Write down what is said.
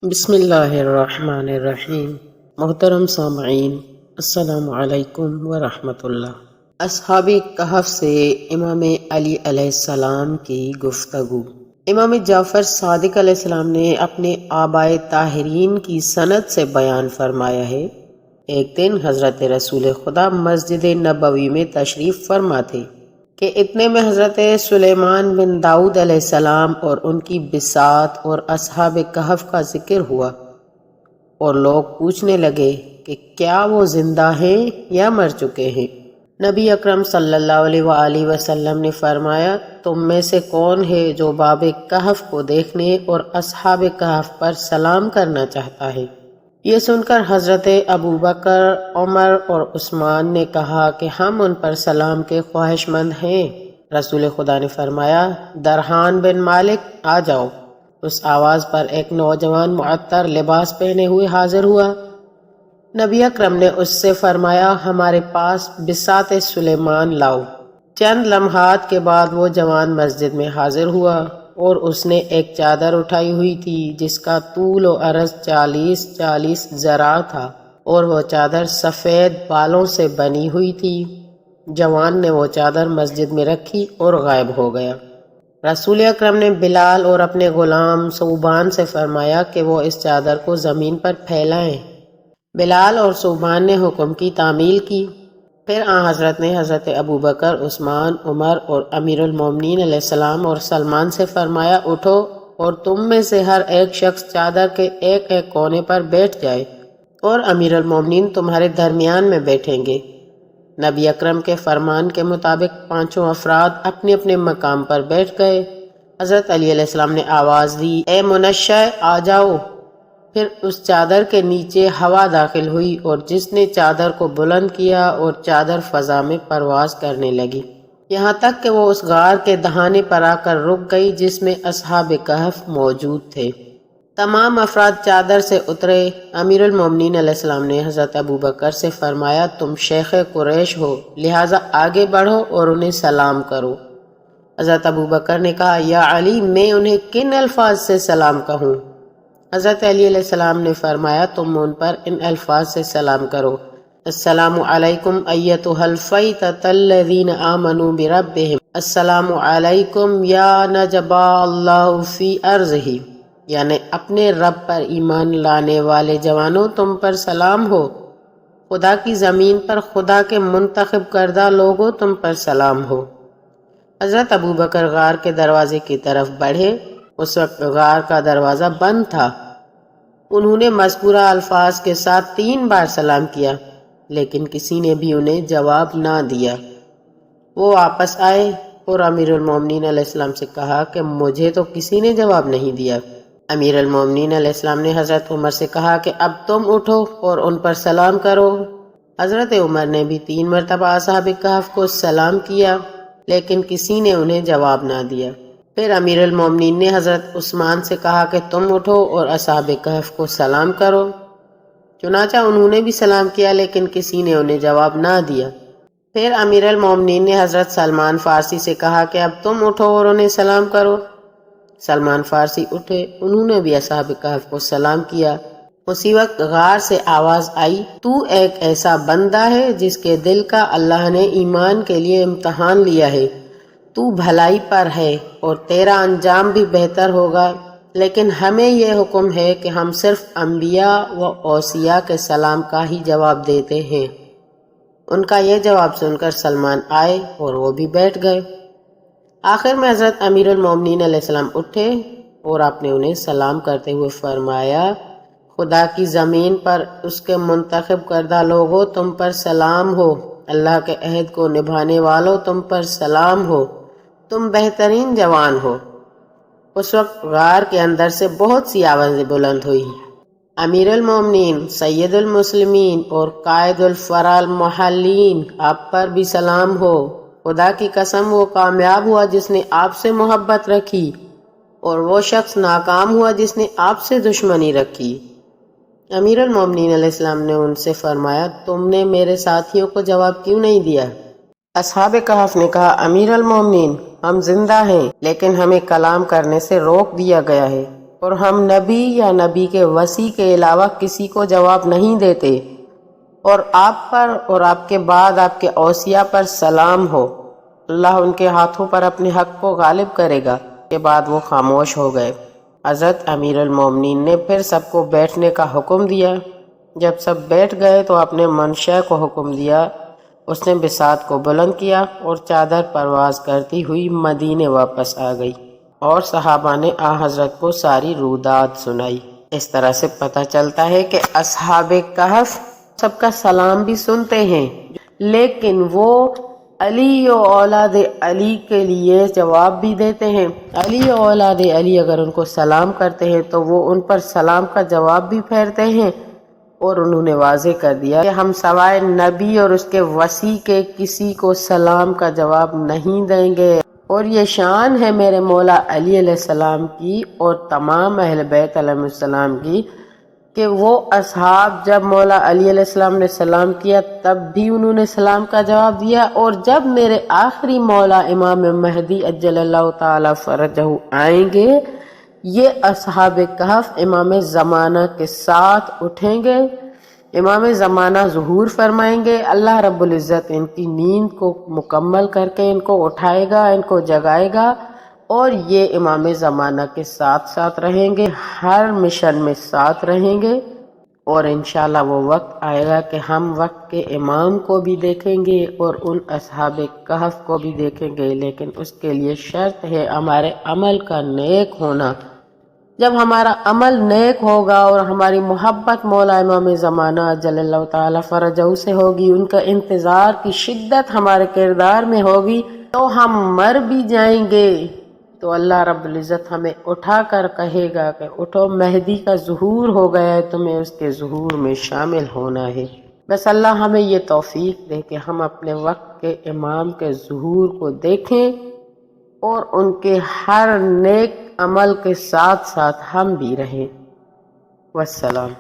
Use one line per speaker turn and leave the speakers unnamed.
بسم اللہ الرحمن الرحیم۔ محترم سامعین، السلام علیکم ورحمۃ اللہ۔ اصحاب کہف سے امام علی علیہ السلام کی گفتگو۔ امام جعفر صادق علیہ السلام نے اپنے آبائے طاہرین کی سند سے بیان فرمایا ہے، ایک دن حضرت رسول خدا مسجد نبوی میں تشریف فرما تھے کہ اتنے میں حضرت سلیمان بن داؤد علیہ السلام اور ان کی بساط اور اصحاب کہف کا ذکر ہوا، اور لوگ پوچھنے لگے کہ کیا وہ زندہ ہیں یا مر چکے ہیں؟ نبی اکرم صلی اللہ علیہ وآلہ وسلم نے فرمایا، تم میں سے کون ہے جو باب کہف کو دیکھنے اور اصحاب کہف پر سلام کرنا چاہتا ہے؟ یہ سن کر حضرت ابوبکر، عمر اور عثمان نے کہا کہ ہم ان پر سلام کے خواہش مند ہیں۔ رسول خدا نے فرمایا، درحان بن مالک آ جاؤ۔ اس آواز پر ایک نوجوان معطر لباس پہنے ہوئے حاضر ہوا۔ نبی اکرم نے اس سے فرمایا، ہمارے پاس بساط سلیمان لاؤ۔ چند لمحات کے بعد وہ جوان مسجد میں حاضر ہوا اور اس نے ایک چادر اٹھائی ہوئی تھی جس کا طول و عرض 40 ذراع تھا، اور وہ چادر سفید بالوں سے بنی ہوئی تھی۔ جوان نے وہ چادر مسجد میں رکھی اور غائب ہو گیا۔ رسول اکرم نے بلال اور اپنے غلام صوبان سے فرمایا کہ وہ اس چادر کو زمین پر پھیلائیں۔ بلال اور صوبان نے حکم کی تعمیل کی۔ پھر حضرت نے حضرت ابوبکر، عثمان، عمر اور امیر المومنین علیہ السلام اور سلمان سے فرمایا، اٹھو اور تم میں سے ہر ایک شخص چادر کے ایک ایک کونے پر بیٹھ جائے، اور امیر المومنین تمہارے درمیان میں بیٹھیں گے۔ نبی اکرم کے فرمان کے مطابق پانچوں افراد اپنے اپنے مقام پر بیٹھ گئے۔ حضرت علی علیہ السلام نے آواز دی، اے منشع آ جاؤ۔ پھر اس چادر کے نیچے ہوا داخل ہوئی اور جس نے چادر کو بلند کیا اور چادر فضا میں پرواز کرنے لگی، یہاں تک کہ وہ اس غار کے دہانے پر آ کر رک گئی جس میں اصحاب کہف موجود تھے۔ تمام افراد چادر سے اترے۔ امیر المومنین علیہ السلام نے حضرت ابوبکر سے فرمایا، تم شیخ قریش ہو، لہٰذا آگے بڑھو اور انہیں سلام کرو۔ حضرت ابوبکر نے کہا، یا علی، میں انہیں کن الفاظ سے سلام کہوں؟ حضرت علی علیہ السلام نے فرمایا، تم ان پر ان الفاظ سے سلام کرو، السلام علیکم ایتھا الفئۃ الذین آمنوا بربہم، السلام علیکم یا نجبا اللہ فی ارضہ، یعنی اپنے رب پر ایمان لانے والے جوانوں، تم پر سلام ہو، خدا کی زمین پر خدا کے منتخب کردہ لوگوں، تم پر سلام ہو۔ حضرت ابوبکر غار کے دروازے کی طرف بڑھے۔ اس وقت غار کا دروازہ بند تھا۔ انہوں نے مذکورہ الفاظ کے ساتھ 3 بار سلام کیا، لیکن کسی نے بھی انہیں جواب نہ دیا۔ وہ واپس آئے اور امیر المومنین علیہ السلام سے کہا کہ مجھے تو کسی نے جواب نہیں دیا۔ امیر المومنین علیہ السلام نے حضرت عمر سے کہا کہ اب تم اٹھو اور ان پر سلام کرو۔ حضرت عمر نے بھی 3 مرتبہ اصحاب کہف کو سلام کیا، لیکن کسی نے انہیں جواب نہ دیا۔ پھر امیر المومنین نے حضرت عثمان سے کہا کہ تم اٹھو اور اصحاب کہف کو سلام کرو۔ چنانچہ انہوں نے بھی سلام کیا، لیکن کسی نے انہیں جواب نہ دیا۔ پھر امیر المومنین نے حضرت سلمان فارسی سے کہا کہ اب تم اٹھو اور انہیں سلام کرو۔ سلمان فارسی اٹھے، انہوں نے بھی اصحاب کہف کو سلام کیا۔ اسی وقت غار سے آواز آئی، تو ایک ایسا بندہ ہے جس کے دل کا اللہ نے ایمان کے لیے امتحان لیا ہے، تو بھلائی پر ہے اور تیرا انجام بھی بہتر ہوگا، لیکن ہمیں یہ حکم ہے کہ ہم صرف انبیاء و اوصیاء کے سلام کا ہی جواب دیتے ہیں۔ ان کا یہ جواب سن کر سلمان آئے اور وہ بھی بیٹھ گئے۔ آخر میں حضرت امیر المومنین علیہ السلام اٹھے اور آپ نے انہیں سلام کرتے ہوئے فرمایا، خدا کی زمین پر اس کے منتخب کردہ لوگوں، تم پر سلام ہو، اللہ کے عہد کو نبھانے والوں، تم پر سلام ہو، تم بہترین جوان ہو۔ اس وقت غار کے اندر سے بہت سی آوازیں بلند ہوئی، امیر المومنین، سید المسلمین اور قائد الفرا المحلین، آپ پر بھی سلام ہو۔ خدا کی قسم، وہ کامیاب ہوا جس نے آپ سے محبت رکھی، اور وہ شخص ناکام ہوا جس نے آپ سے دشمنی رکھی۔ امیر المومنین علیہ السلام نے ان سے فرمایا، تم نے میرے ساتھیوں کو جواب کیوں نہیں دیا؟ اصحاب کہف نے کہا، امیر المومنین، ہم زندہ ہیں لیکن ہمیں کلام کرنے سے روک دیا گیا ہے۔ اور ہم نبی یا نبی کے وصی کے علاوہ کسی کو جواب نہیں دیتے، اور آپ پر اور آپ کے بعد آپ کے اوصیاء پر سلام ہو، اللہ ان کے ہاتھوں پر اپنے حق کو غالب کرے گا۔ کے بعد وہ خاموش ہو گئے۔ حضرت امیر المومنین نے پھر سب کو بیٹھنے کا حکم دیا۔ جب سب بیٹھ گئے تو اپنے منشا کو حکم دیا، اس نے بساط کو بلند کیا اور چادر پرواز کرتی ہوئی مدینے واپس آ گئی، اور صحابہ نے آ حضرت کو ساری رودات سنائی۔ اس طرح سے پتہ چلتا ہے کہ اصحاب کہف سب کا سلام بھی سنتے ہیں، لیکن وہ علی و اولاد علی کے لیے جواب بھی دیتے ہیں۔ علی و اولاد علی اگر ان کو سلام کرتے ہیں تو وہ ان پر سلام کا جواب بھی پھیرتے ہیں، اور انہوں نے واضح کر دیا کہ ہم سوائے نبی اور اس کے وصی کے کسی کو سلام کا جواب نہیں دیں گے۔ اور یہ شان ہے میرے مولا علی علیہ السلام کی اور تمام اہل بیت علیہ السلام کی کہ وہ اصحاب جب مولا علی علیہ السلام نے سلام کیا تب بھی انہوں نے سلام کا جواب دیا، اور جب میرے آخری مولا امام مہدی اجل اللہ تعالی فرجہ آئیں گے، یہ اصحاب کہف امام زمانہ کے ساتھ اٹھیں گے، امام زمانہ ظہور فرمائیں گے، اللہ رب العزت ان کی نیند کو مکمل کر کے ان کو اٹھائے گا، ان کو جگائے گا، اور یہ امام زمانہ کے ساتھ ساتھ رہیں گے، ہر مشن میں ساتھ رہیں گے، اور انشاءاللہ وہ وقت آئے گا کہ ہم وقت کے امام کو بھی دیکھیں گے اور ان اصحاب کہف کو بھی دیکھیں گے، لیکن اس کے لیے شرط ہے ہمارے عمل کا نیک ہونا۔ جب ہمارا عمل نیک ہوگا اور ہماری محبت مولا امام زمانہ جل اللہ تعالی فرجہ سے ہوگی، ان کا انتظار کی شدت ہمارے کردار میں ہوگی، تو ہم مر بھی جائیں گے تو اللہ رب العزت ہمیں اٹھا کر کہے گا کہ اٹھو، مہدی کا ظہور ہو گیا ہے، تمہیں اس کے ظہور میں شامل ہونا ہے۔ بس اللہ ہمیں یہ توفیق دے کہ ہم اپنے وقت کے امام کے ظہور کو دیکھیں اور ان کے ہر نیک عمل کے ساتھ ساتھ ہم بھی رہیں۔ والسلام۔